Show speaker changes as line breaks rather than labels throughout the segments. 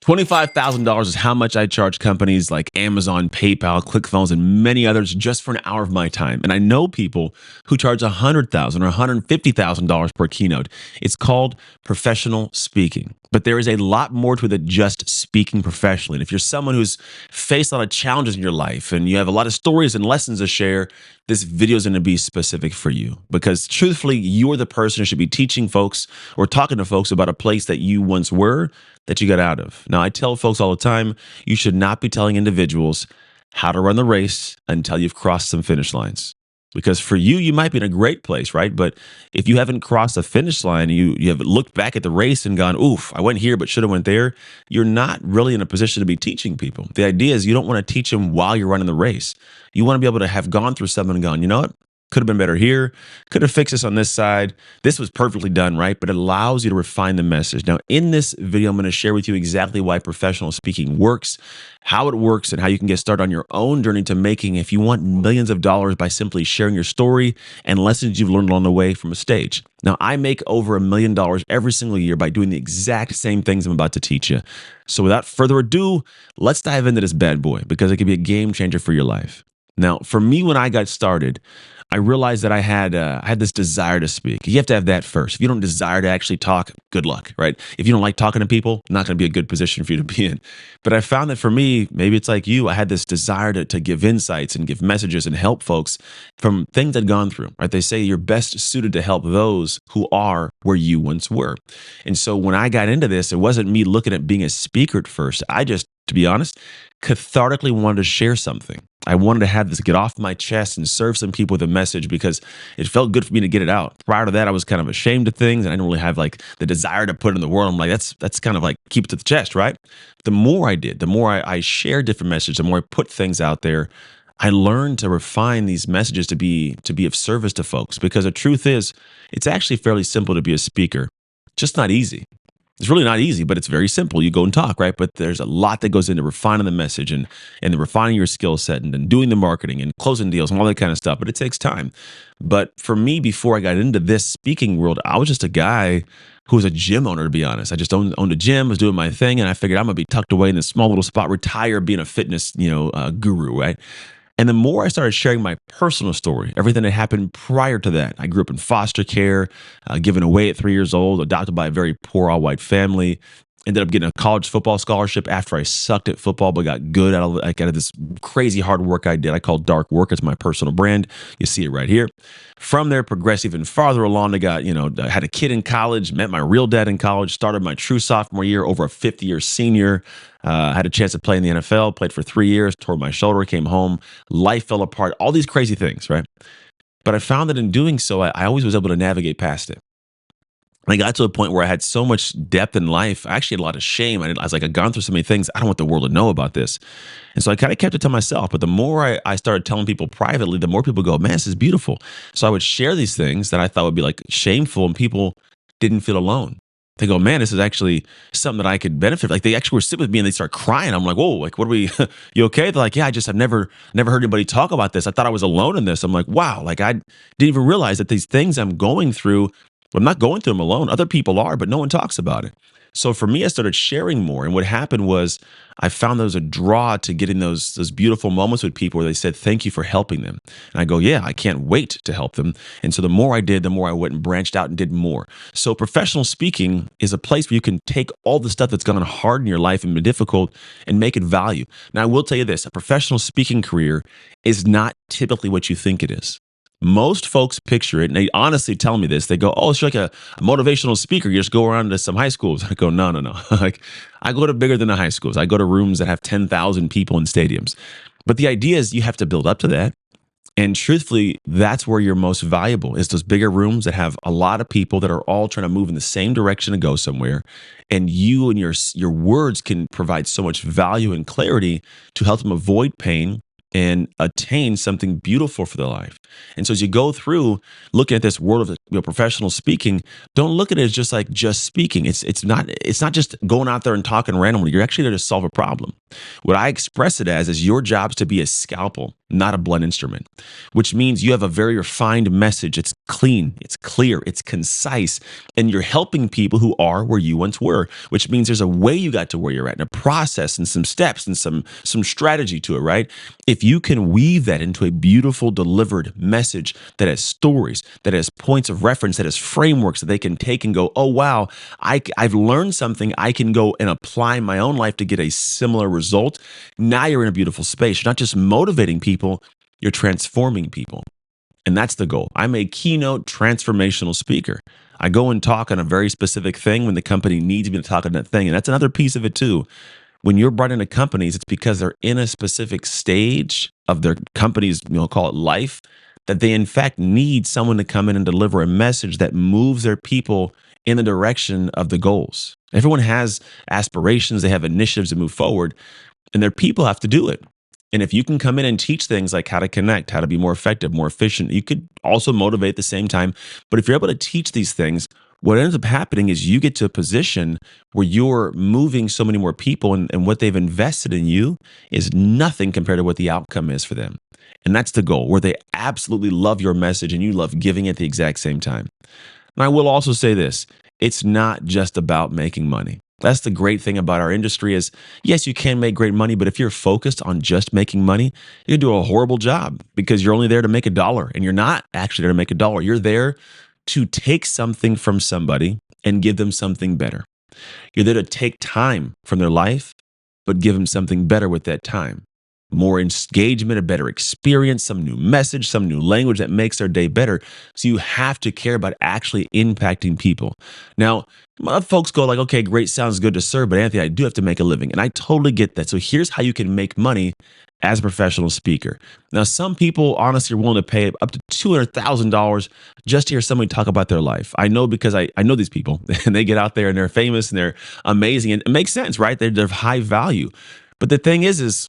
$25,000 is how much I charge companies like Amazon, PayPal, ClickFunnels, and many others just for an hour of my time. And I know people who charge $100,000 or $150,000 per keynote. It's called professional speaking. But there is a lot more to it than just speaking professionally. And if you're someone who's faced a lot of challenges in your life and you have a lot of stories and lessons to share, this video is going to be specific for you. Because truthfully, you're the person who should be teaching folks or talking to folks about a place that you once were that you got out of. Now, I tell folks all the time, you should not be telling individuals how to run the race until you've crossed some finish lines. Because for you, you might be in a great place, right? But if you haven't crossed the finish line, you have looked back at the race and gone, oof, I went here, but should have went there. You're not really in a position to be teaching people. The idea is you don't want to teach them while you're running the race. You want to be able to have gone through something and gone, you know what? Could have been better here. Could have fixed this on this side. This was perfectly done, right? But it allows you to refine the message. Now, in this video, I'm going to share with you exactly why professional speaking works, how it works, and how you can get started on your own journey to making, if you want, millions of dollars by simply sharing your story and lessons you've learned along the way from a stage. Now, I make over $1 million every single year by doing the exact same things I'm about to teach you. So without further ado, let's dive into this bad boy because it can be a game changer for your life. Now, for me, when I got started, I realized that I had this desire to speak. You have to have that first. If you don't desire to actually talk, good luck, right? If you don't like talking to people, not going to be a good position for you to be in. But I found that for me, maybe it's like you, I had this desire to give insights and give messages and help folks from things I'd gone through, right? They say you're best suited to help those who are where you once were. And so when I got into this, it wasn't me looking at being a speaker at first. I just, to be honest, cathartically wanted to share something. I wanted to have this get off my chest and serve some people with a message because it felt good for me to get it out. Prior to that, I was kind of ashamed of things and I didn't really have like the desire to put it in the world. I'm like, that's kind of like keep it to the chest, right? The more I did, the more I shared different messages, the more I put things out there, I learned to refine these messages to be of service to folks. Because the truth is, it's actually fairly simple to be a speaker, just not easy. It's really not easy, but it's very simple. You go and talk, right? But there's a lot that goes into refining the message and refining your skill set and doing the marketing and closing deals and all that kind of stuff. But it takes time. But for me, before I got into this speaking world, I was just a guy who was a gym owner, to be honest. I just owned a gym, was doing my thing, and I figured I'm gonna be tucked away in this small little spot, retire, being a fitness, guru, right? And the more I started sharing my personal story, everything that happened prior to that, I grew up in foster care, given away at 3 years old, adopted by a very poor all-white family, ended up getting a college football scholarship after I sucked at football, but got good out of this crazy hard work I did. I call dark work. It's my personal brand. You see it right here. From there, progressed even farther along. I had a kid in college, met my real dad in college, started my true sophomore year, over a 50-year senior. Had a chance to play in the NFL, played for 3 years, tore my shoulder, came home, life fell apart, all these crazy things, right? But I found that in doing so, I always was able to navigate past it. And I got to a point where I had so much depth in life. I actually had a lot of shame. I was like, I've gone through so many things. I don't want the world to know about this. And so I kind of kept it to myself. But the more I started telling people privately, the more people go, man, this is beautiful. So I would share these things that I thought would be like shameful, and people didn't feel alone. They go, man, this is actually something that I could benefit. Like they actually were sitting with me and they start crying. I'm like, whoa, like, what are we, you okay? They're like, yeah, I've never heard anybody talk about this. I thought I was alone in this. I'm like, wow, like I didn't even realize that these things I'm going through, I'm not going through them alone. Other people are, but no one talks about it. So for me, I started sharing more. And what happened was I found there was a draw to getting those beautiful moments with people where they said, thank you for helping them. And I go, yeah, I can't wait to help them. And so the more I did, the more I went and branched out and did more. So professional speaking is a place where you can take all the stuff that's gone hard in your life and been difficult and make it value. Now, I will tell you this, a professional speaking career is not typically what you think it is. Most folks picture it, and they honestly tell me this. They go, oh, it's like a motivational speaker. You just go around to some high schools. I go, no. Like, I go to bigger than the high schools. I go to rooms that have 10,000 people in stadiums. But the idea is you have to build up to that. And truthfully, that's where you're most valuable, is those bigger rooms that have a lot of people that are all trying to move in the same direction and go somewhere. And you and your words can provide so much value and clarity to help them avoid pain and attain something beautiful for their life. And so as you go through looking at this world of professional speaking, don't look at it as just speaking. It's not just going out there and talking randomly. You're actually there to solve a problem. What I express it as is your job is to be a scalpel not a blunt instrument, which means you have a very refined message. It's clean, it's clear, it's concise, and you're helping people who are where you once were, which means there's a way you got to where you're at, and a process and some steps and some strategy to it, right? If you can weave that into a beautiful delivered message that has stories, that has points of reference, that has frameworks that they can take and go, oh, wow, I've learned something. I can go and apply in my own life to get a similar result. Now you're in a beautiful space. You're not just motivating people, you're transforming people. And that's the goal. I'm a keynote transformational speaker. I go and talk on a very specific thing when the company needs me to talk on that thing. And that's another piece of it too. When you're brought into companies, it's because they're in a specific stage of their company's, call it life, that they in fact need someone to come in and deliver a message that moves their people in the direction of the goals. Everyone has aspirations, they have initiatives to move forward, and their people have to do it. And if you can come in and teach things like how to connect, how to be more effective, more efficient, you could also motivate at the same time. But if you're able to teach these things, what ends up happening is you get to a position where you're moving so many more people, and what they've invested in you is nothing compared to what the outcome is for them. And that's the goal, where they absolutely love your message and you love giving it at the exact same time. And I will also say this, it's not just about making money. That's the great thing about our industry is, yes, you can make great money, but if you're focused on just making money, you do a horrible job because you're only there to make a dollar, and you're not actually there to make a dollar. You're there to take something from somebody and give them something better. You're there to take time from their life, but give them something better with that time. More engagement, a better experience, some new message, some new language that makes their day better. So you have to care about actually impacting people. Now, folks go like, okay, great, sounds good to serve, but Anthony, I do have to make a living. And I totally get that. So here's how you can make money as a professional speaker. Now, some people honestly are willing to pay up to $200,000 just to hear somebody talk about their life. I know because I know these people and they get out there and they're famous and they're amazing. And it makes sense, right? They're high value. But the thing is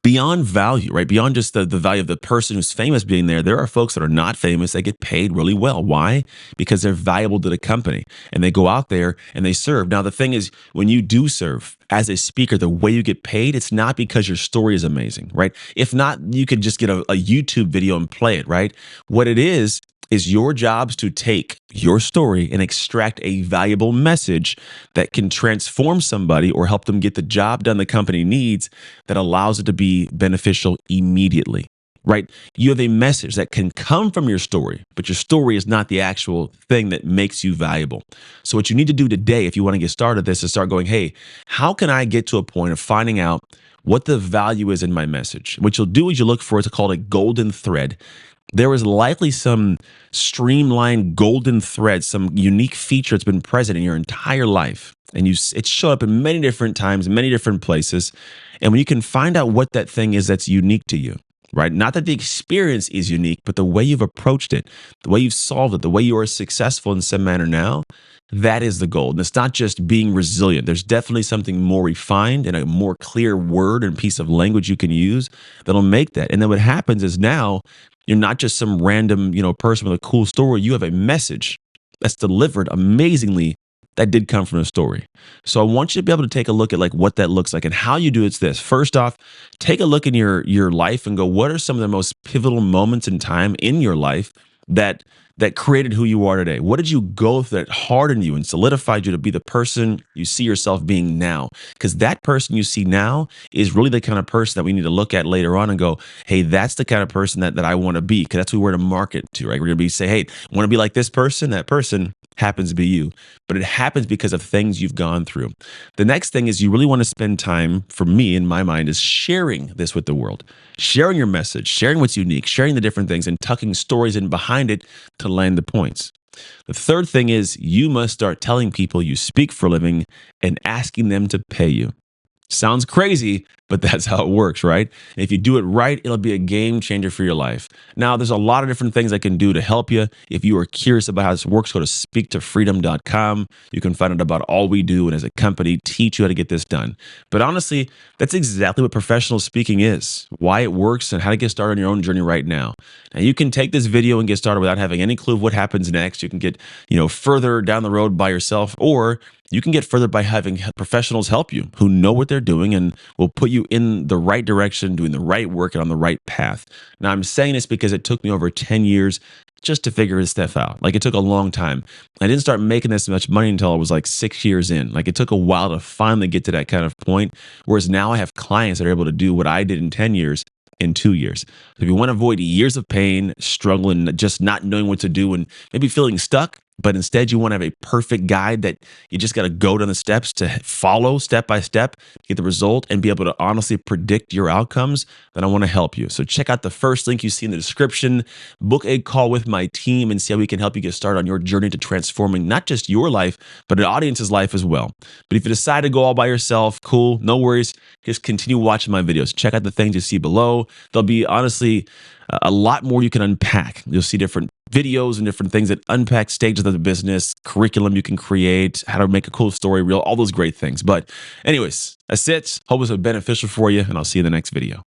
beyond value, right? Beyond just the value of the person who's famous being there are folks that are not famous that get paid really well. Why? Because they're valuable to the company and they go out there and they serve. Now, the thing is, when you do serve as a speaker, the way you get paid, it's not because your story is amazing, right? If not, you could just get a YouTube video and play it, right? What it is your job's to take your story and extract a valuable message that can transform somebody or help them get the job done the company needs, that allows it to be beneficial immediately, right? You have a message that can come from your story, but your story is not the actual thing that makes you valuable. So what you need to do today, if you want to get started this, is start going, hey, how can I get to a point of finding out what the value is in my message? What you'll do is you look for, it's called a golden thread. There is likely some streamlined golden thread, some unique feature that's been present in your entire life. And it's showed up in many different times, many different places. And when you can find out what that thing is that's unique to you, right? Not that the experience is unique, but the way you've approached it, the way you've solved it, the way you are successful in some manner now, that is the goal. And it's not just being resilient. There's definitely something more refined and a more clear word and piece of language you can use that'll make that. And then what happens is now you're not just some random, person with a cool story. You have a message that's delivered amazingly that did come from a story. So I want you to be able to take a look at like what that looks like, and how you do it's this. First off, take a look in your life and go, what are some of the most pivotal moments in time in your life that created who you are today? What did you go through that hardened you and solidified you to be the person you see yourself being now? Because that person you see now is really the kind of person that we need to look at later on and go, hey, that's the kind of person that I want to be, because that's who we're to market to, right? We're going to say, hey, want to be like this person? That person happens to be you. But it happens because of things you've gone through. The next thing is you really want to spend time, for me, in my mind, is sharing this with the world. Sharing your message, sharing what's unique, sharing the different things, and tucking stories in behind it to land the points. The third thing is you must start telling people you speak for a living and asking them to pay you. Sounds crazy, but that's how it works, right? And if you do it right, it'll be a game changer for your life. Now, there's a lot of different things I can do to help you. If you are curious about how this works, go to speaktofreedom.com. You can find out about all we do and as a company teach you how to get this done. But honestly, that's exactly what professional speaking is, why it works, and how to get started on your own journey right now. Now, you can take this video and get started without having any clue of what happens next. You can get, further down the road by yourself, or you can get further by having professionals help you who know what they're doing and will put you you in the right direction, doing the right work, and on the right path. Now, I'm saying this because it took me over 10 years just to figure this stuff out. Like, it took a long time. I didn't start making this much money until I was like 6 years in. Like, it took a while to finally get to that kind of point. Whereas now I have clients that are able to do what I did in 10 years in 2 years. So if you want to avoid years of pain, struggling, just not knowing what to do, and maybe feeling stuck, but instead you want to have a perfect guide that you just got to go down the steps to follow step by step, get the result, and be able to honestly predict your outcomes, then I want to help you. So check out the first link you see in the description, book a call with my team, and see how we can help you get started on your journey to transforming not just your life, but an audience's life as well. But if you decide to go all by yourself, cool, no worries. Just continue watching my videos. Check out the things you see below. There'll be honestly a lot more you can unpack. You'll see different videos and different things that unpack stages of the business, curriculum you can create, how to make a cool story reel, all those great things. But anyways, that's it. Hope it's been beneficial for you, and I'll see you in the next video.